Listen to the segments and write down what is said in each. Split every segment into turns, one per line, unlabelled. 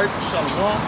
right, shalom.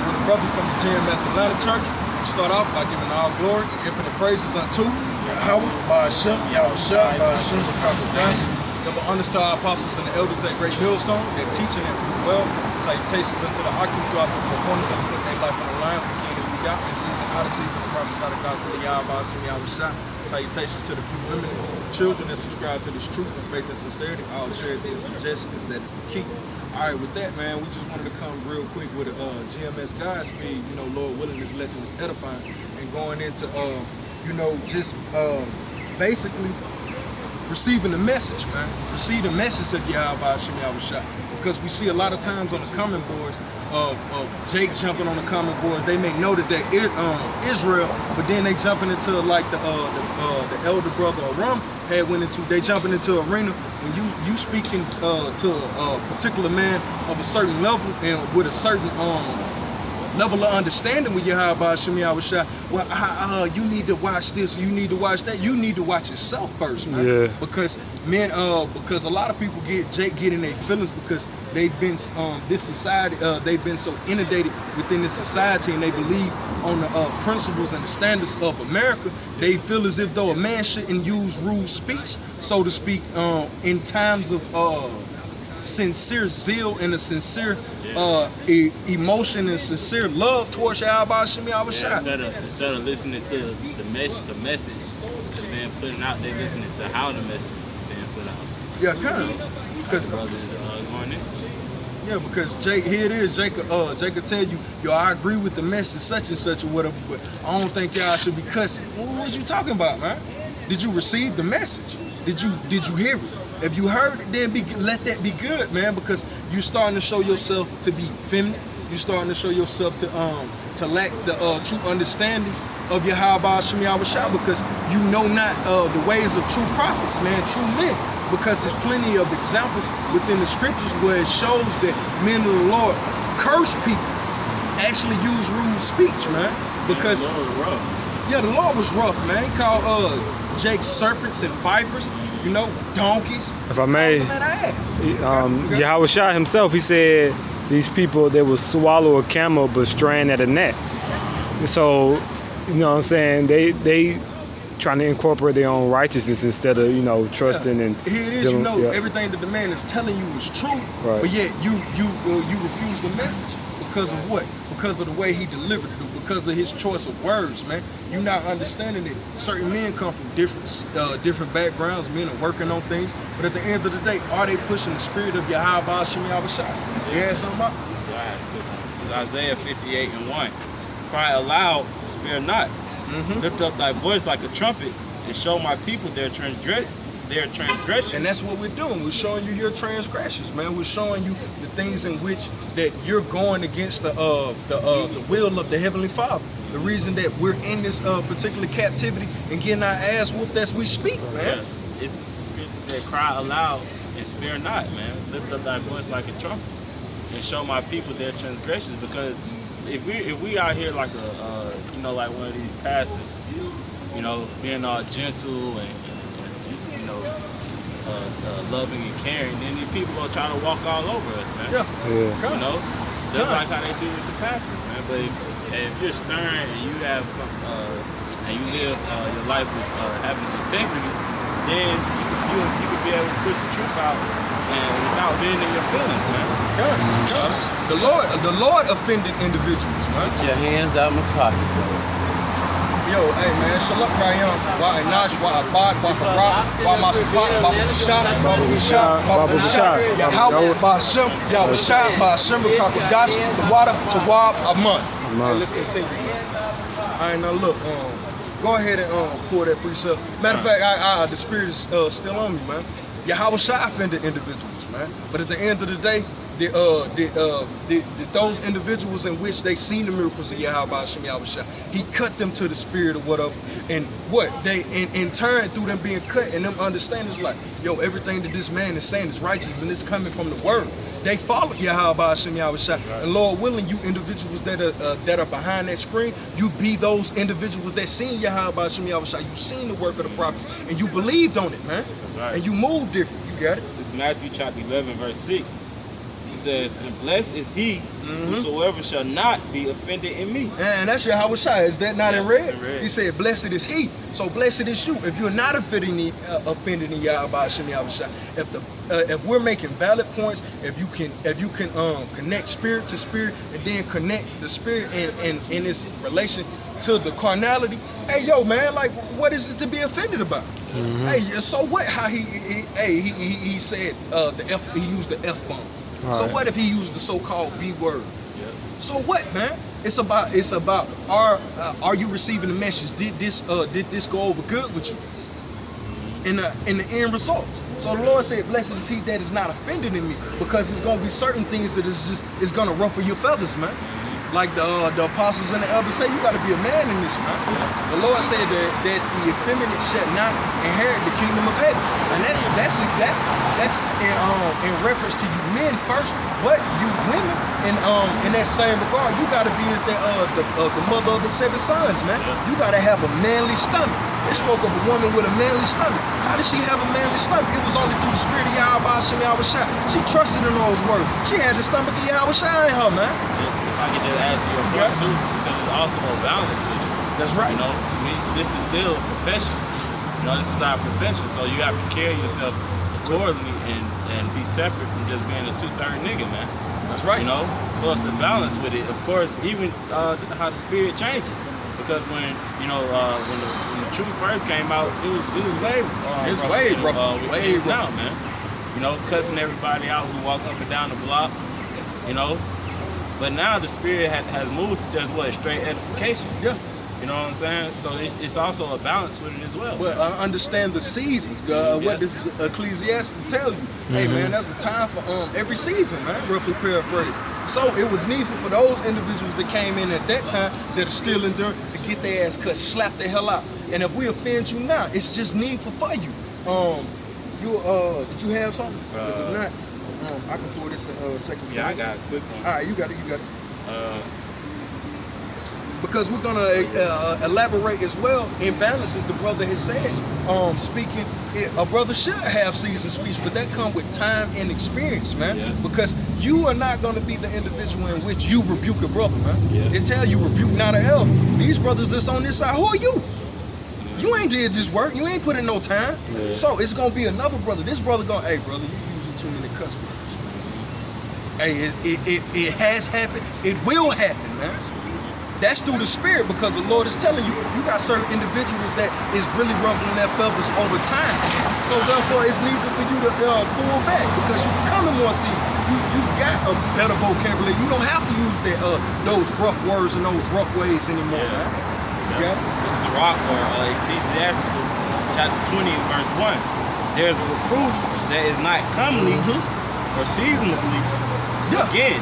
We're the brothers from the GMS Atlanta Church. We start off by giving all glory and infinite praises unto Yahweh, Ba'ashem, Yahushua, Ba'ashem, B'Kakadash. Number honors to our apostles and the elders at Great Millstone. They're teaching and doing well. Salutations unto the Hakim throughout the four corners that put their life on the line. We can't even count in season, out of season, the prophets out of gospel of Yahweh, Ba'ashem, Yahushua. Salutations to the few women and children that subscribe to this truth and faith and sincerity. All charity and suggestion is that is the key. All right, with that, man, we just wanted to come real quick with a GMS Godspeed. You know, Lord willing, this lesson is edifying and going into, just basically receiving the message, man. Receive the message of Yahweh Ba'ashem Yahushua. Because we see a lot of times on the comment boards of Jake jumping on the comment boards, they make note of that Israel, but then they jumping into like the elder brother Aram had went into. They jumping into arena when you speaking to a particular man of a certain level and with a certain level of understanding with Yahweh Ba'ashem Yahushua. Well, you need to watch this, you need to watch that. You need to watch yourself first, man. Yeah. Because because a lot of people get in their feelings because they've been this society. They've been so inundated within this society, and they believe on the principles and the standards of America. They feel as if though a man shouldn't use rude speech, so to speak, in times of sincere zeal and a sincere emotion and sincere love towards Yahweh Ba'ashem Yahushua.
Instead of listening to the message that's being put out, they listening to how the message is being put out.
Yeah, kind of. Because
going into it.
Yeah, because Jake, here it is. Jake will tell you, yo, I agree with the message, such and such or whatever, but I don't think y'all should be cussing. What was you talking about, man? Did you receive the message? Did you hear it? If you heard it, then let that be good, man, because you're starting to show yourself to be feminine. You're starting to show yourself to lack the true understanding of Yahweh Ba'ashem Yahushua, because you know not the ways of true prophets, man, true men. Because there's plenty of examples within the scriptures where it shows that men of the Lord curse people, actually use rude speech, man. Because the Lord was rough, man. He called Jake serpents and vipers. Donkeys.
If I may, Yahushua himself, he said these people, they will swallow a camel but strand at a net. So, you know what I'm saying, they trying to incorporate their own righteousness instead of, trusting and...
Here it is, everything that the man is telling you is true,
right.
But yet you refuse the message because of what? Because of the way he delivered it, because of his choice of words, man. You're not understanding that certain men come from different backgrounds, men are working on things, but at the end of the day, are they pushing the spirit of Yahweh Ba'ashem Yahushua? You had something about?
This is Isaiah 58:1. Cry aloud, spare not. Lift up thy voice like a trumpet and show my people their transgression.
And that's what we're doing. We're showing you your transgressions, man. We're showing you the things in which that you're going against the will of the Heavenly Father. The reason that we're in this particular captivity and getting our ass whooped as we speak, man.
Yeah. It's scripture said, cry aloud and spare not, man. Lift up thy voice like a trumpet and show my people their transgressions. Because if we out here like like one of these pastors, being all gentle and loving and caring, then these people gonna try to walk all over us, man.
Yeah.
Just like how they do with the pastors, man. But if you're stern and you have some, and you live your life with having integrity, then you could be able to push the truth out and without being in your feelings, man.
The Lord offended individuals, man.
Get your hands out my pocket, bro.
Yo, hey man, Shalom Rayam, wa Inash, wa Abad, wa Hara, wa Mashapat, Babu Shah, Yahweh Ba'ashem Yahushua, Ba'ashem B'Kakadash, the water to Wab Aman. Hey, let's continue. All right, now look, go ahead and pull that precept. Matter of fact, the spirit is still on me, man. Yahushua offended individuals, man. But at the end of the day, those individuals in which they seen the miracles of Yahweh Ba'ashem Yahushua, he cut them to the spirit or whatever, and what they in turn through them being cut and them understanding is like, yo, everything that this man is saying is righteous and it's coming from the word. They follow Yahweh Ba'ashem Yahushua, and Lord willing, you individuals that are behind that screen, you be those individuals that seen Yahweh Ba'ashem Yahushua, you seen the work of the prophets, and you believed on it, man. Right. And you moved different. You got it.
It's Matthew chapter 11, verse 6. says, and blessed is he whosoever shall not be offended in me.
And that's Yahweh Shai. Is that not in red?
it's in red.
He said, blessed is he. So blessed is you. If you're not offending Yahweh Hashem Yahweh Shai, if we're making valid points, if you can connect spirit to spirit and then connect the spirit in its relation to the carnality, hey yo man, like what is it to be offended about? Hey, so what? How he said he used the F bomb. So what if he used the so-called B word? So what, man? It's about are you receiving the message? Did this go over good with you? In the end results. So the Lord said, blessed is he that is not offended in me, because it's gonna be certain things that is gonna ruffle your feathers, man. Like the apostles and the elders say, you gotta be a man in this, man. The Lord said that the effeminate shall not inherit the kingdom of heaven. And that's in reference to you men first, but you women in that same regard, you gotta be as the mother of the 7 sons, man. You gotta have a manly stomach. They spoke of a woman with a manly stomach. How did she have a manly stomach? It was only through the spirit of Yahweh Hashem Yahweh Shai. She trusted in those words. She had the stomach of Yahweh Shai in her, man.
If I could just add to your point too, because there's also a balance with it.
That's right.
You know, this is still a profession. You know, this is our profession, so you have to carry yourself accordingly and be separate from just being a 2/3 nigga, man.
That's right.
You know, so it's a balance with it. Of course, even how the spirit changes. Because when the truth first came out, it was way
way rough
now, man. You know, cussing everybody out who walk up and down the block. You know, but now the spirit has moved to just straight edification.
Yeah.
You know what I'm saying? So it's also a balance with it as well.
Well, understand the seasons. What does Ecclesiastes tell you? Hey, man, that's a time for every season, man, roughly paraphrased. So it was needful for those individuals that came in at that time that are still enduring to get their ass cut, slap the hell out. And if we offend you now, it's just needful for you. Did you have something? Because if not, I can pull this second.
Yeah, I got a quick one.
All right, you got it. Because we're gonna elaborate as well in balance, as the brother has said. Speaking, a brother should have seasoned speech, but that comes with time and experience, man.
Yeah.
Because you are not gonna be the individual in which you rebuke a brother, man.
Yeah.
It tell you rebuke not an elder. These brothers that's on this side, who are you? You ain't did this work. You ain't put in no time.
Yeah.
So it's gonna be another brother. This brother going, hey brother, you using too many cuss words. Hey, it has happened. It will happen, man. That's through the spirit, because the Lord is telling you, you got certain individuals that is really ruffling their feathers over time. So therefore, it's needful for you to pull back, because you come in one season. You got a better vocabulary. You don't have to use those rough words and those rough ways anymore, man.
Yeah. This is Rock or Ecclesiastes chapter 20, verse 1. There's a reproof that is not comely or seasonably.
Yeah.
Again,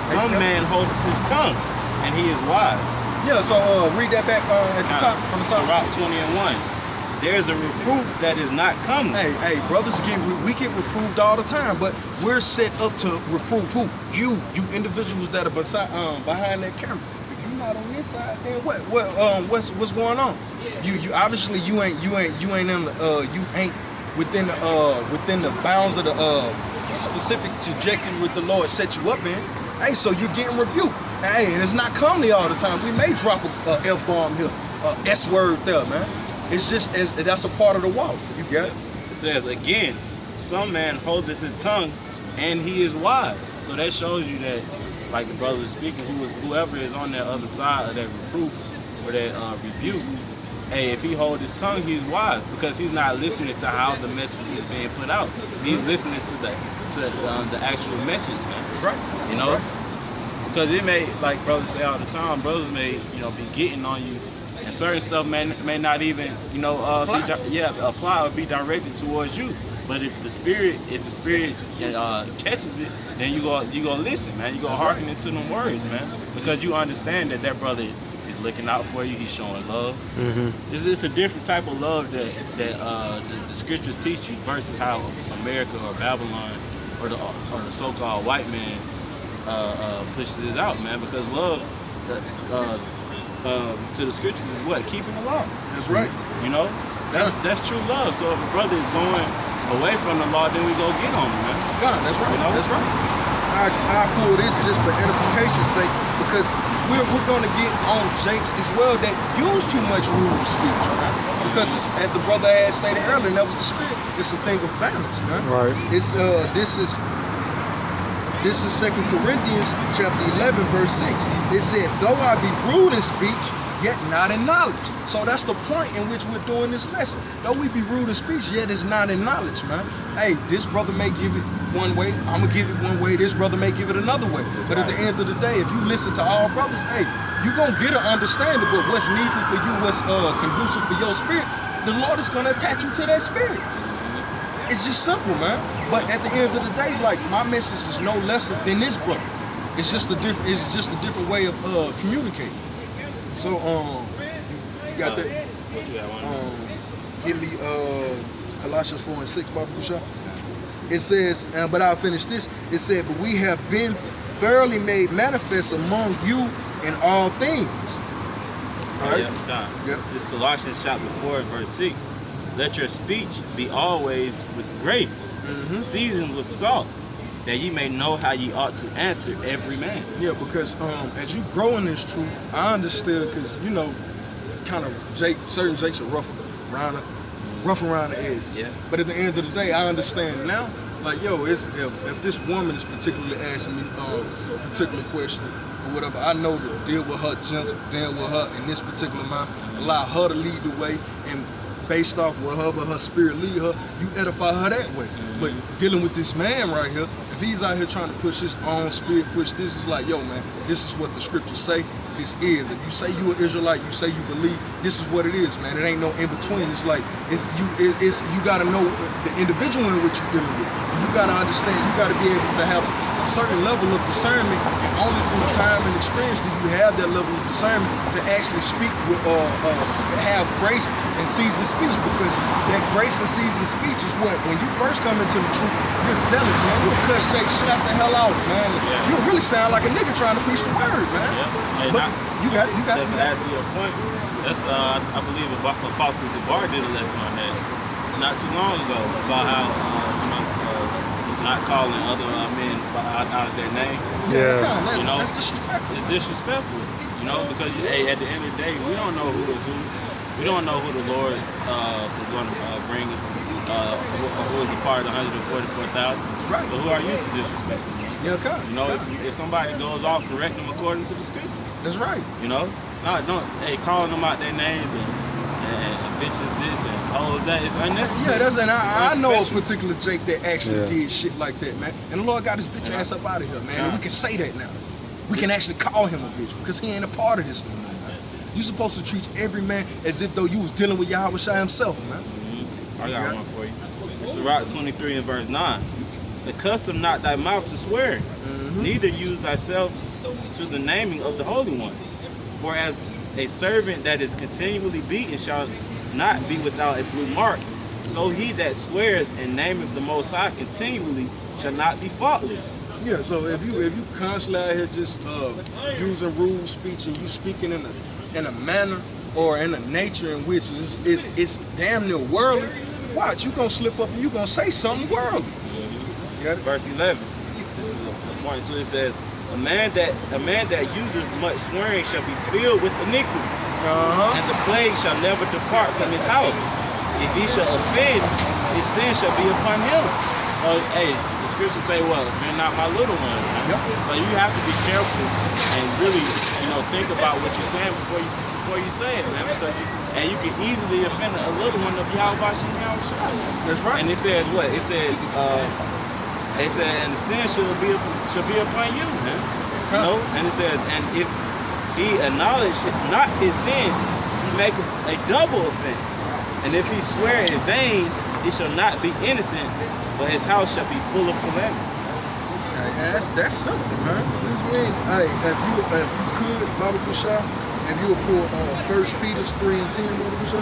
some man holdeth his tongue, and he is wise.
Yeah, so read that back at the top, from the top.
Sirach 20:1. There's a reproof that is not comely.
Hey, brothers, we get reproved all the time, but we're set up to reprove who? You individuals that are behind that camera. If you're not on this side, then what's going on? You obviously you ain't within the bounds of the specific trajectory with the Lord set you up in. Hey, so you're getting rebuked. Hey, and it's not comely all the time. We may drop a F-bomb here, a S-word there, man. It's just, that's a part of the walk. You get it?
It says, again, some man holdeth his tongue, and he is wise. So that shows you that, like the brother is speaking, whoever is on that other side of that reproof or that rebuke, hey, if he hold his tongue, he's wise, because he's not listening to how the message is being put out. He's listening to the actual message, man.
That's right.
You know?
Right.
Because it may, like brothers say all the time, brothers may, be getting on you, and certain stuff may not even, apply or be directed towards you. But if the spirit catches it, then you gonna listen, man. You gonna hearken into them words, man, because you understand that brother is looking out for you. He's showing love. It's a different type of love that the scriptures teach you versus how America or Babylon or the so-called white man pushes it out, man. Because love to the scriptures is what? Keeping the law.
That's right.
That's true love. So if a brother is going away from the law, then we go get on him, man.
God, that's right.
You know?
That's right. I pull this just for edification's sake because we're going to get on Jakes as well that use too much rude speech, right? Because it's, as the brother had stated earlier, that was the spirit. It's a thing of balance, man.
Right.
It's this is 2 Corinthians chapter 11 verse 6. It said, "Though I be rude in speech, yet not in knowledge." So that's the point in which we're doing this lesson. Though we be rude in speech, yet it's not in knowledge, man. Hey, this brother may give it one way, I'm gonna give it one way, this brother may give it another way. But at the end of the day, if you listen to all brothers, hey, you gonna get an understanding, but what's needful for you, what's conducive for your spirit, the Lord is gonna attach you to that spirit. It's just simple, man. But at the end of the day, like, my message is no lesser than this brother's. It's just a different way of communicating. So you got that? Give me Colossians 4 and 6, Baba Kusha. It says, but I'll finish this. It said, "But we have been thoroughly made manifest among you in all things." All right.
Yeah, John.
Yep.
This Colossians chapter 4 and verse 6. "Let your speech be always with grace, seasoned with salt, that ye may know how ye ought to answer every man."
Yeah, because as you grow in this truth, I understood because kind of certain Jakes are rough around the edges.
Yeah.
But at the end of the day, I understand now. Like, yo, if this woman is particularly asking me a particular question or whatever, I know to deal with her gentle, deal with her in this particular mind, allow her to lead the way, and based off wherever her spirit lead her, you edify her that way. But dealing with this man right here, if he's out here trying to push his own spirit, push this, is like, yo, man, this is what the scriptures say. This is. If you say you an Israelite, you say you believe, this is what it is, man. It ain't no in between. It's like you gotta know the individual in which you're dealing with. And you gotta understand. You gotta be able to have a certain level of discernment, and only through time and experience do you have that level of discernment to actually speak with, have grace and seasoned speech. Because that grace and seasoned speech is what, when you first come into the truth, you're zealous, man. You'll cuss Jake, slap the hell out, man.
Yeah.
You'll really sound like a nigga trying to preach the word, man.
Yeah.
But you got it.
That's to add to your point. That's I believe Apostle DeBar did a lesson on that not too long ago about how not calling other men out of their name.
Yeah.
That's disrespectful.
It's disrespectful. Because at the end of the day, we don't know who is who. We don't know who the Lord is going to bring. Who is a part of the 144,000?
Right.
So who are you to disrespect them?
Yeah, okay.
If somebody goes off, correct them according to the scripture.
That's right.
Calling them out their names and bitches this and hoes that is unnecessary.
Yeah, I know a particular Jake that actually did shit like that, man. And the Lord got his bitch ass up out of here, man. And we can say that now. We can actually call him a bitch because he ain't a part of this no more, man. You supposed to treat every man as if though you was dealing with Yahweh Shai himself, man.
I got one for you. It's Sirach 23 and verse 9. "Accustom not thy mouth to swearing, neither use thyself to the naming of the Holy One. For as a servant that is continually beaten shall not be without a blue mark, so he that sweareth and nameth the Most High continually shall not be faultless."
Yeah, so if you constantly out here just using rude speech and you speaking in a manner or in a nature in which it's damn near worldly, watch, you gonna slip up and you gonna say something worldly.
Verse 11. This is a point too. It says, "A man that uses much swearing shall be filled with iniquity, and the plague shall never depart from his house. If he shall offend, his sin shall be upon him." So, the scriptures say, "Well, offend not my little ones." Man.
Yep.
So you have to be careful and really, think about what you're saying before you say it, man. Because you can easily offend a little one of Yahweh Shai.
That's right.
And it says what? It said, and the sin shall be upon you, man. And it says, and if he acknowledge not his sin, he make a double offense. And if he swear in vain, he shall not be innocent, but his house shall be full of calamity.
That's simple, man. This means, if you could, Baba Kusha, if you would pull 1 Peter 3 and 10, Baba Kusha.